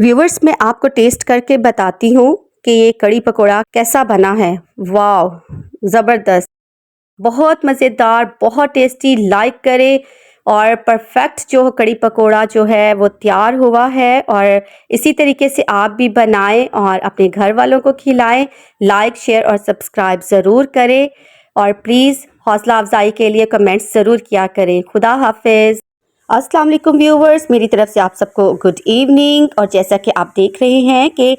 Viewers, मैं आपको test करके बताती हूँ कि ये कड़ी पकोड़ा कैसा बना है। वाव, ज़बरदस्त, बहुत मज़ेदार, बहुत टेस्टी। लाइक करें। और परफेक्ट जो कड़ी पकोड़ा जो है वो तैयार हुआ है और इसी तरीके से आप भी बनाएं और अपने घर वालों को खिलाएं। लाइक, शेयर और सब्सक्राइब ज़रूर करें और प्लीज़ हौसला अफजाई के लिए कमेंट्स ज़रूर किया करें। खुदा हाफिज़। अस्सलाम वालेकुम व्यूवर्स, मेरी तरफ से आप सबको गुड इवनिंग। और जैसा कि आप देख रहे हैं कि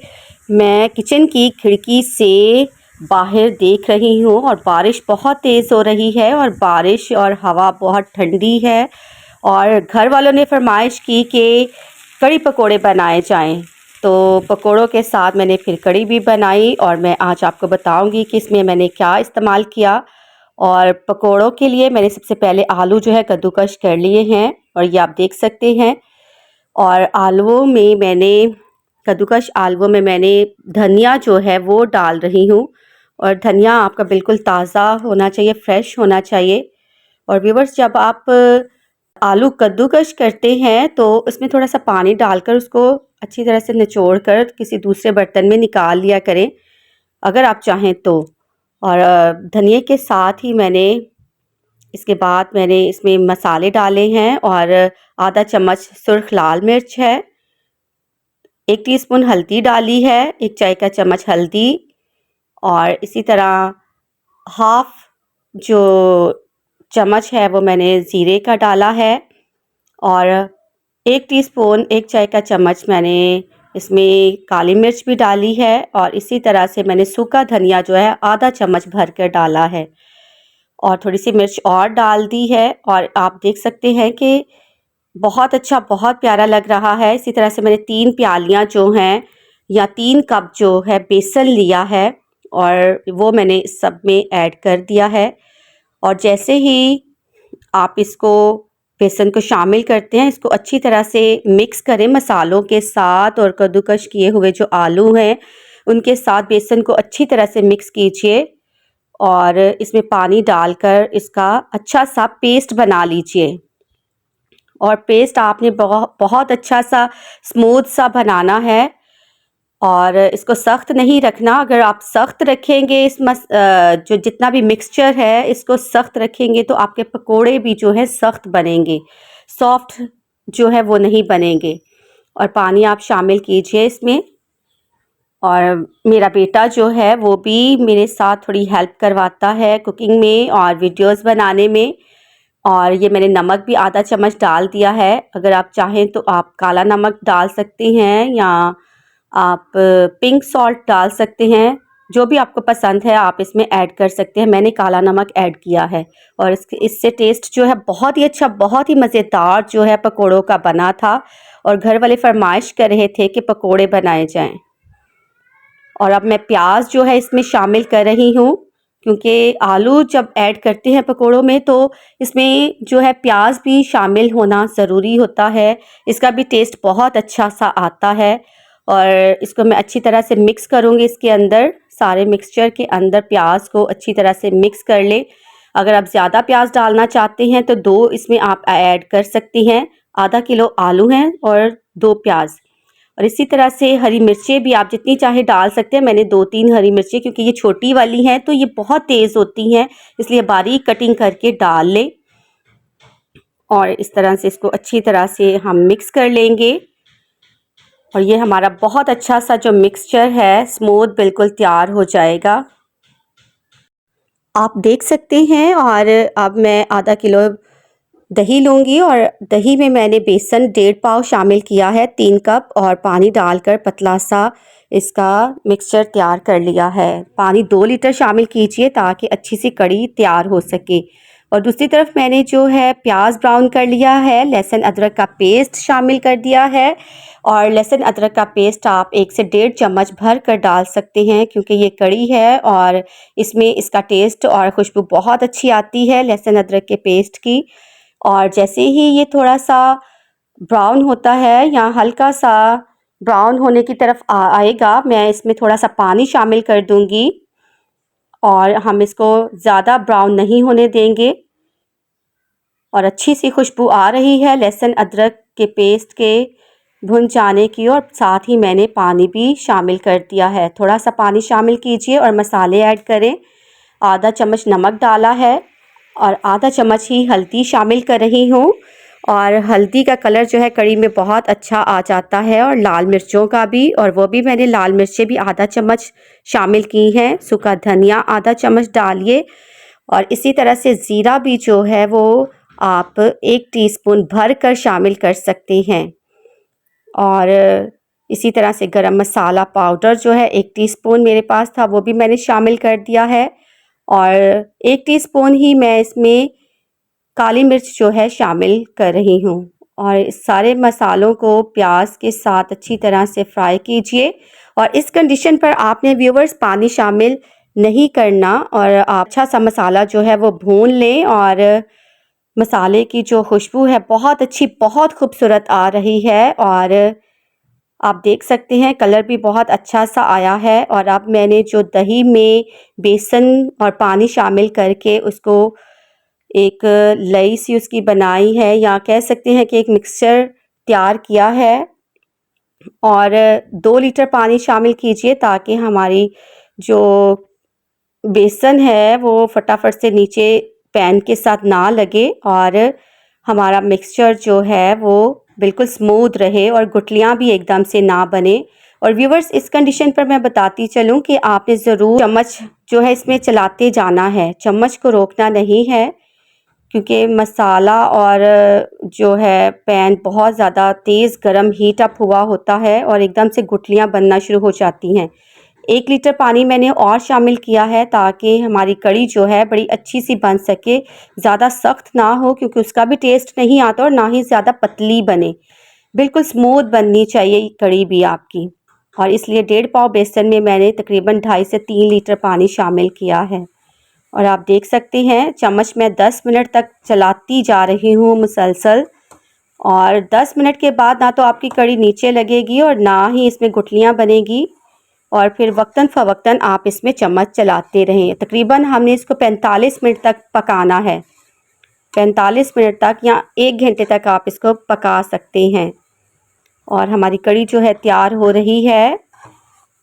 मैं किचन की खिड़की से बाहर देख रही हूँ और बारिश बहुत तेज़ हो रही है और बारिश और हवा बहुत ठंडी है। और घर वालों ने फरमाइश की कि कड़ी पकोड़े बनाए जाएं, तो पकोड़ों के साथ मैंने फिर कड़ी भी बनाई और मैं आज आपको बताऊंगी कि इसमें मैंने क्या इस्तेमाल किया। और पकोड़ों के लिए मैंने सबसे पहले आलू जो है कद्दूकश कर लिए हैं और ये आप देख सकते हैं। और आलूओं में मैंने कद्दूकश आलूओं में मैंने धनिया जो है वो डाल रही हूँ। और धनिया आपका बिल्कुल ताज़ा होना चाहिए, फ्रेश होना चाहिए। और व्यूवर्स, जब आप आलू कद्दूकश करते हैं तो उसमें थोड़ा सा पानी डालकर उसको अच्छी तरह से निचोड़ कर किसी दूसरे बर्तन में निकाल लिया करें अगर आप चाहें तो। और धनिया के साथ ही इसके बाद मैंने इसमें मसाले डाले हैं और आधा चम्मच सुर्ख लाल मिर्च है, 1 टीस्पून हल्दी डाली है, 1 चाय का चम्मच हल्दी। और इसी तरह हाफ जो चम्मच है वो मैंने ज़ीरे का डाला है। और 1 टीस्पून 1 चाय का चम्मच मैंने इसमें काली मिर्च भी डाली है। और इसी तरह से मैंने सूखा धनिया जो है आधा चम्मच भर कर डाला है और थोड़ी सी मिर्च और डाल दी है। और आप देख सकते हैं कि बहुत अच्छा, बहुत प्यारा लग रहा है। इसी तरह से मैंने 3 प्यालियाँ जो हैं या 3 कप जो है बेसन लिया है और वो मैंने इस सब में ऐड कर दिया है। और जैसे ही आप इसको बेसन को शामिल करते हैं, इसको अच्छी तरह से मिक्स करें मसालों के साथ और कद्दूकश किए हुए जो आलू हैं उनके साथ बेसन को अच्छी तरह से मिक्स कीजिए। और इसमें पानी डालकर इसका अच्छा सा पेस्ट बना लीजिए। और पेस्ट आपने बहुत अच्छा सा स्मूथ सा बनाना है और इसको सख्त नहीं रखना। अगर आप सख्त रखेंगे जो जितना भी मिक्सचर है इसको सख्त रखेंगे तो आपके पकोड़े भी जो है सख्त बनेंगे, सॉफ्ट जो है वो नहीं बनेंगे। और पानी आप शामिल कीजिए इसमें। और मेरा बेटा जो है वो भी मेरे साथ थोड़ी हेल्प करवाता है कुकिंग में और वीडियोस बनाने में। और ये मैंने नमक भी आधा चम्मच डाल दिया है। अगर आप चाहें तो आप काला नमक डाल सकते हैं या आप पिंक सॉल्ट डाल सकते हैं, जो भी आपको पसंद है आप इसमें ऐड कर सकते हैं। मैंने काला नमक ऐड किया है और इससे टेस्ट जो है बहुत ही अच्छा, बहुत ही मज़ेदार जो है पकोड़ों का बना था। और घर वाले फरमाइश कर रहे थे कि पकोड़े बनाए जाएं। और अब मैं प्याज जो है इसमें शामिल कर रही हूँ, क्योंकि आलू जब ऐड करते हैं पकोड़ों में तो इसमें जो है प्याज भी शामिल होना ज़रूरी होता है। इसका भी टेस्ट बहुत अच्छा सा आता है। और इसको मैं अच्छी तरह से मिक्स करूँगी, इसके अंदर सारे मिक्सचर के अंदर प्याज को अच्छी तरह से मिक्स कर ले। अगर आप ज़्यादा प्याज डालना चाहते हैं तो 2 इसमें आप ऐड कर सकती हैं। आधा किलो आलू हैं और 2 प्याज। और इसी तरह से हरी मिर्चें भी आप जितनी चाहे डाल सकते हैं। मैंने 2-3 हरी मिर्चें, क्योंकि ये छोटी वाली हैं तो ये बहुत तेज़ होती हैं, इसलिए बारीक कटिंग करके डाल लें। और इस तरह से इसको अच्छी तरह से हम मिक्स कर लेंगे। और ये हमारा बहुत अच्छा सा जो मिक्सचर है स्मूथ बिल्कुल तैयार हो जाएगा, आप देख सकते हैं। और अब मैं आधा किलो दही लूँगी और दही में मैंने बेसन 1.5 पाव शामिल किया है, 3 कप, और पानी डालकर पतला सा इसका मिक्सचर तैयार कर लिया है। पानी 2 लीटर शामिल कीजिए ताकि अच्छी सी कड़ी तैयार हो सके। और दूसरी तरफ मैंने जो है प्याज ब्राउन कर लिया है, लहसुन अदरक का पेस्ट शामिल कर दिया है। और लहसुन अदरक का पेस्ट आप 1 से 1.5 चम्मच भर कर डाल सकते हैं, क्योंकि ये कड़ी है और इसमें इसका टेस्ट और खुशबू बहुत अच्छी आती है लहसुन अदरक के पेस्ट की। और जैसे ही ये थोड़ा सा ब्राउन होता है या हल्का सा ब्राउन होने की तरफ आएगा, मैं इसमें थोड़ा सा पानी शामिल कर दूंगी और हम इसको ज़्यादा ब्राउन नहीं होने देंगे। और अच्छी सी खुशबू आ रही है लहसुन अदरक के पेस्ट के भुन जाने की और साथ ही मैंने पानी भी शामिल कर दिया है। थोड़ा सा पानी शामिल कीजिए और मसाले ऐड करें। आधा चम्मच नमक डाला है और आधा चम्मच ही हल्दी शामिल कर रही हूँ। और हल्दी का कलर जो है कड़ी में बहुत अच्छा आ जाता है, और लाल मिर्चों का भी, और वो भी मैंने लाल मिर्चें भी आधा चम्मच शामिल की हैं। सूखा धनिया आधा चम्मच डालिए, और इसी तरह से ज़ीरा भी जो है वो आप 1 टीस्पून भर कर शामिल कर सकते हैं। और इसी तरह से गरम मसाला पाउडर जो है 1 टीस्पून मेरे पास था, वो भी मैंने शामिल कर दिया है। और 1 टीस्पून ही मैं इसमें काली मिर्च जो है शामिल कर रही हूँ। और इस सारे मसालों को प्याज के साथ अच्छी तरह से फ्राई कीजिए। और इस कंडीशन पर आपने व्यूवर्स पानी शामिल नहीं करना, और आप अच्छा सा मसाला जो है वो भून लें। और मसाले की जो खुशबू है बहुत अच्छी, बहुत खूबसूरत आ रही है, और आप देख सकते हैं कलर भी बहुत अच्छा सा आया है। और अब मैंने जो दही में बेसन और पानी शामिल करके उसको एक लई सी उसकी बनाई है, या कह सकते हैं कि एक मिक्सचर तैयार किया है। और 2 लीटर पानी शामिल कीजिए ताकि हमारी जो बेसन है वो फटाफट से नीचे पैन के साथ ना लगे, और हमारा मिक्सचर जो है वो बिल्कुल स्मूथ रहे और गुठलियाँ भी एकदम से ना बने। और व्यूवर्स, इस कंडीशन पर मैं बताती चलूँ कि आपने ज़रूर चम्मच जो है इसमें चलाते जाना है, चम्मच को रोकना नहीं है, क्योंकि मसाला और जो है पैन बहुत ज़्यादा तेज़ गरम हीट अप हुआ होता है और एकदम से गुठलियाँ बनना शुरू हो जाती हैं। 1 लीटर पानी मैंने और शामिल किया है ताकि हमारी कड़ी जो है बड़ी अच्छी सी बन सके, ज़्यादा सख्त ना हो क्योंकि उसका भी टेस्ट नहीं आता, और ना ही ज़्यादा पतली बने, बिल्कुल स्मूथ बननी चाहिए कड़ी भी आपकी। और इसलिए 1.5 पाव बेसन में मैंने तकरीबन 2.5 से 3 लीटर पानी शामिल किया है। और आप देख सकते हैं चम्मच में 10 मिनट तक चलाती जा रही हूँ मुसलसल, और 10 मिनट के बाद ना तो आपकी कड़ी नीचे लगेगी और ना ही इसमें गुठलियाँ बनेगी। और फिर वक्तन फ़वक्तन आप इसमें चम्मच चलाते रहें। तकरीबन हमने इसको 45 मिनट तक पकाना है, 45 मिनट तक या 1 घंटे तक आप इसको पका सकते हैं। और हमारी कड़ी जो है तैयार हो रही है,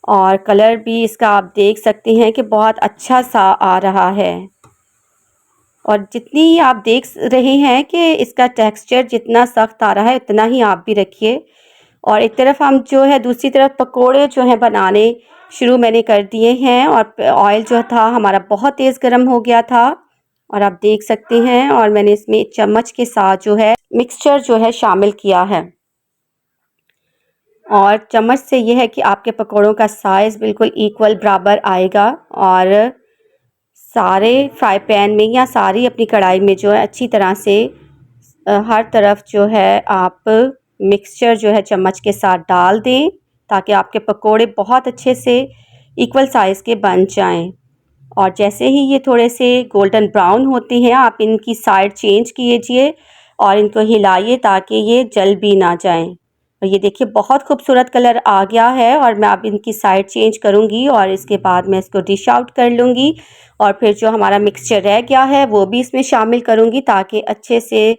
और कलर भी इसका आप देख सकते हैं कि बहुत अच्छा सा आ रहा है। और जितनी आप देख रहे हैं कि इसका टेक्सचर जितना सख्त आ रहा है उतना ही आप भी रखिए। और एक तरफ हम जो है दूसरी तरफ पकोड़े जो हैं बनाने शुरू मैंने कर दिए हैं, और ऑयल जो था हमारा बहुत तेज़ गर्म हो गया था, और आप देख सकते हैं। और मैंने इसमें चम्मच के साथ जो है मिक्सचर जो है शामिल किया है, और चम्मच से यह है कि आपके पकोड़ों का साइज़ बिल्कुल इक्वल बराबर आएगा। और सारे फ्राई पैन में या सारी अपनी कढ़ाई में जो है अच्छी तरह से हर तरफ जो है आप मिक्सचर जो है चम्मच के साथ डाल दें ताकि आपके पकोड़े बहुत अच्छे से इक्वल साइज़ के बन जाएं। और जैसे ही ये थोड़े से गोल्डन ब्राउन होते हैं आप इनकी साइड चेंज कीजिए और इनको हिलाइए ताकि ये जल भी ना जाएं। और ये देखिए बहुत खूबसूरत कलर आ गया है, और मैं अब इनकी साइड चेंज करूँगी और इसके बाद मैं इसको डिश आउट कर लूँगी। और फिर जो हमारा मिक्सचर रह गया है वो भी इसमें शामिल करूँगी ताकि अच्छे से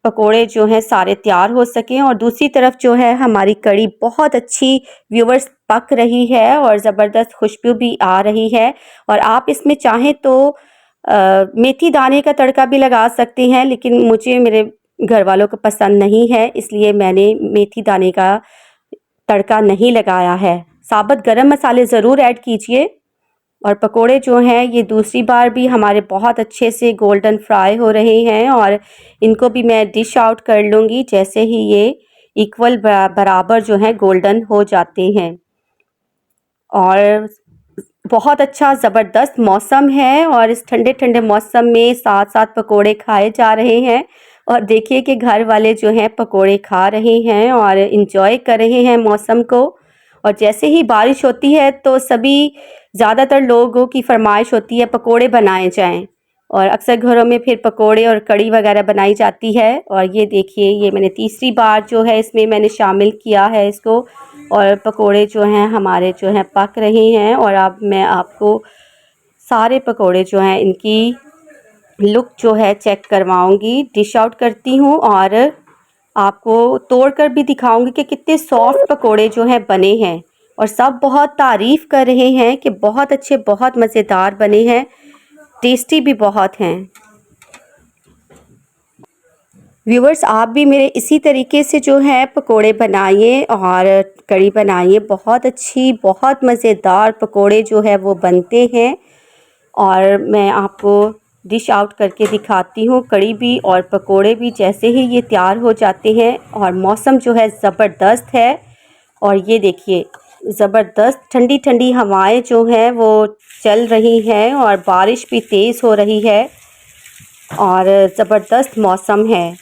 पकोड़े जो हैं सारे तैयार हो सकें। और दूसरी तरफ जो है हमारी कड़ी बहुत अच्छी व्यूवर्स पक रही है और ज़बरदस्त खुशबू भी आ रही है। और आप इसमें चाहें तो मेथी दाने का तड़का भी लगा सकते हैं, लेकिन मुझे मेरे घर वालों को पसंद नहीं है, इसलिए मैंने मेथी दाने का तड़का नहीं लगाया है। साबुत गरम मसाले ज़रूर ऐड कीजिए। और पकोड़े जो हैं ये दूसरी बार भी हमारे बहुत अच्छे से गोल्डन फ्राई हो रहे हैं, और इनको भी मैं डिश आउट कर लूँगी जैसे ही ये इक्वल बराबर जो है गोल्डन हो जाते हैं। और बहुत अच्छा ज़बरदस्त मौसम है, और इस ठंडे ठंडे मौसम में साथ साथ पकोड़े खाए जा रहे हैं। और देखिए कि घर वाले जो हैं पकोड़े खा रहे हैं और इंजॉय कर रहे हैं मौसम को। और जैसे ही बारिश होती है तो सभी ज़्यादातर लोगों की फरमाइश होती है पकोड़े बनाए जाएं, और अक्सर घरों में फिर पकोड़े और कड़ी वगैरह बनाई जाती है। और ये देखिए ये मैंने तीसरी बार जो है इसमें मैंने शामिल किया है इसको, और पकोड़े जो हैं हमारे जो हैं पक रहे हैं। और अब मैं आपको सारे पकोड़े जो हैं इनकी लुक जो है चेक करवाऊंगी। डिश आउट करती हूँ और आपको तोड़कर भी दिखाऊंगी कि कितने सॉफ्ट पकोड़े जो हैं बने हैं, और सब बहुत तारीफ़ कर रहे हैं कि बहुत अच्छे, बहुत मज़ेदार बने हैं, टेस्टी भी बहुत हैं। व्यूवर्स, आप भी मेरे इसी तरीके से जो है पकोड़े बनाइए और कढ़ी बनाइए। बहुत अच्छी, बहुत मज़ेदार पकोड़े जो है वो बनते हैं। और मैं आपको डिश आउट करके दिखाती हूँ, कढ़ी भी और पकोड़े भी। जैसे ही ये तैयार हो जाते हैं और मौसम जो है ज़बरदस्त है, और ये देखिए ज़बरदस्त ठंडी ठंडी हवाएं जो हैं वो चल रही हैं और बारिश भी तेज़ हो रही है और ज़बरदस्त मौसम है।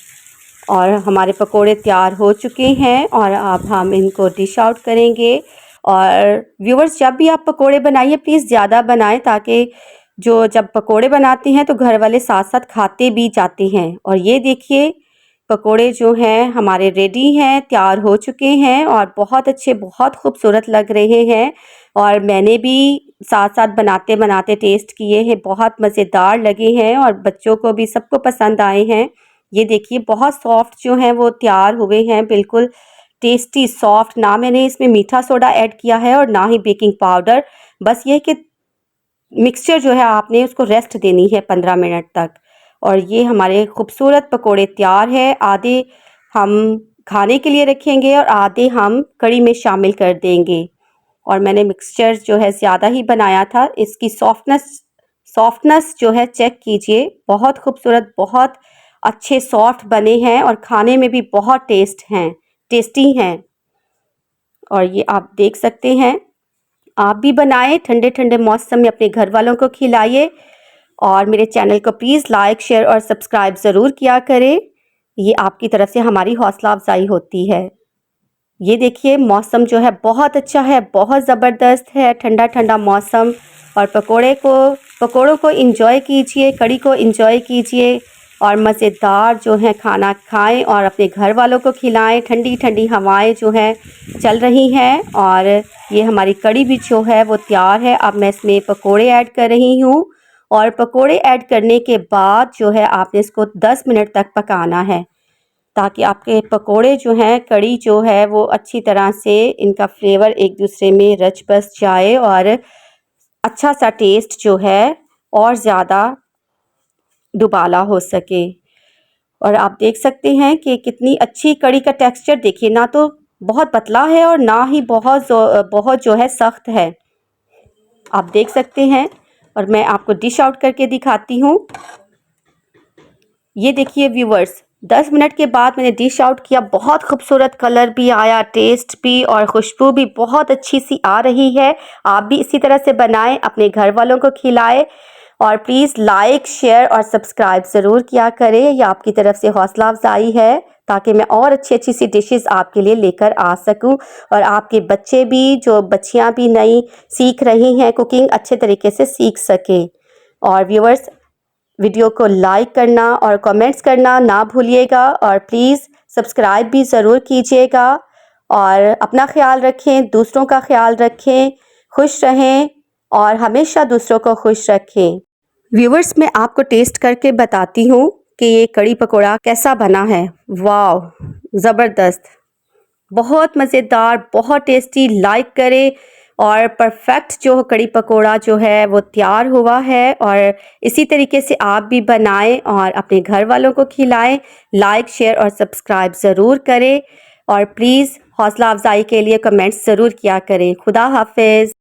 और हमारे पकोड़े तैयार हो चुके हैं और अब हम इनको डिश आउट करेंगे। और व्यूवर्स, जब भी आप पकोड़े बनाइए प्लीज़ ज़्यादा बनाएं, ताकि जब पकोड़े बनाते हैं तो घर वाले साथ साथ खाते भी जाते हैं। और ये देखिए पकोड़े जो हैं हमारे रेडी हैं, तैयार हो चुके हैं और बहुत अच्छे, बहुत खूबसूरत लग रहे हैं। और मैंने भी साथ साथ बनाते बनाते टेस्ट किए हैं, बहुत मज़ेदार लगे हैं और बच्चों को भी, सबको पसंद आए हैं। ये देखिए बहुत सॉफ्ट जो हैं वो तैयार हुए हैं, बिल्कुल टेस्टी सॉफ्ट। ना मैंने इसमें मीठा सोडा ऐड किया है और ना ही बेकिंग पाउडर। बस ये कि मिक्सचर जो है आपने उसको रेस्ट देनी है 15 मिनट तक। और ये हमारे खूबसूरत पकोड़े तैयार है। आधे हम खाने के लिए रखेंगे और आधे हम कढ़ी में शामिल कर देंगे। और मैंने मिक्सचर जो है ज़्यादा ही बनाया था। इसकी सॉफ्टनेस जो है चेक कीजिए, बहुत खूबसूरत, बहुत अच्छे सॉफ्ट बने हैं और खाने में भी बहुत टेस्टी हैं। और ये आप देख सकते हैं, आप भी बनाएं, ठंडे ठंडे मौसम में अपने घर वालों को खिलाइए। और मेरे चैनल को प्लीज़ लाइक, शेयर और सब्सक्राइब ज़रूर किया करें। ये आपकी तरफ से हमारी हौसला अफजाई होती है। ये देखिए मौसम जो है बहुत अच्छा है, बहुत ज़बरदस्त है, ठंडा ठंडा मौसम। और पकोड़ों को एंजॉय कीजिए, कढ़ी को एंजॉय कीजिए और मज़ेदार जो है खाना खाएं और अपने घर वालों को खिलाएं। ठंडी ठंडी हवाएं जो हैं चल रही हैं और ये हमारी कढ़ी भी जो है वो तैयार है। अब मैं इसमें पकोड़े ऐड कर रही हूँ और पकोड़े ऐड करने के बाद जो है आपने इसको 10 मिनट तक पकाना है, ताकि आपके पकोड़े जो हैं, कढ़ी जो है वो अच्छी तरह से इनका फ्लेवर एक दूसरे में रच बस जाए और अच्छा सा टेस्ट जो है और ज़्यादा दुबाला हो सके। और आप देख सकते हैं कि कितनी अच्छी कढ़ी का टेक्सचर देखिए, ना तो बहुत पतला है और ना ही बहुत जो है सख्त है, आप देख सकते हैं। और मैं आपको डिश आउट करके दिखाती हूँ। ये देखिए व्यूवर्स, 10 मिनट के बाद मैंने डिश आउट किया। बहुत खूबसूरत कलर भी आया, टेस्ट भी और खुशबू भी बहुत अच्छी सी आ रही है। आप भी इसी तरह से बनाएं, अपने घर वालों को खिलाएं। और प्लीज़ लाइक, शेयर और सब्सक्राइब ज़रूर किया करें। ये आपकी तरफ से हौसला अफजाई है, ताकि मैं और अच्छी अच्छी सी डिशेस आपके लिए लेकर आ सकूं और आपके बच्चे भी, जो बच्चियां भी नई सीख रही हैं कुकिंग, अच्छे तरीके से सीख सकें। और व्यूवर्स, वीडियो को लाइक करना और कमेंट्स करना ना भूलिएगा और प्लीज़ सब्सक्राइब भी ज़रूर कीजिएगा। और अपना ख्याल रखें, दूसरों का ख्याल रखें, खुश रहें और हमेशा दूसरों को खुश रखें। व्यूवर्स, मैं आपको टेस्ट करके बताती हूँ कि ये कढ़ी पकोड़ा कैसा बना है। वाह, ज़बरदस्त, बहुत मज़ेदार, बहुत टेस्टी। लाइक करें। और परफेक्ट जो कढ़ी पकोड़ा जो है वो तैयार हुआ है और इसी तरीके से आप भी बनाएं और अपने घर वालों को खिलाएं। लाइक, शेयर और सब्सक्राइब ज़रूर करें और प्लीज़ हौसला अफजाई के लिए कमेंट्स ज़रूर किया करें। खुदा हाफिज़।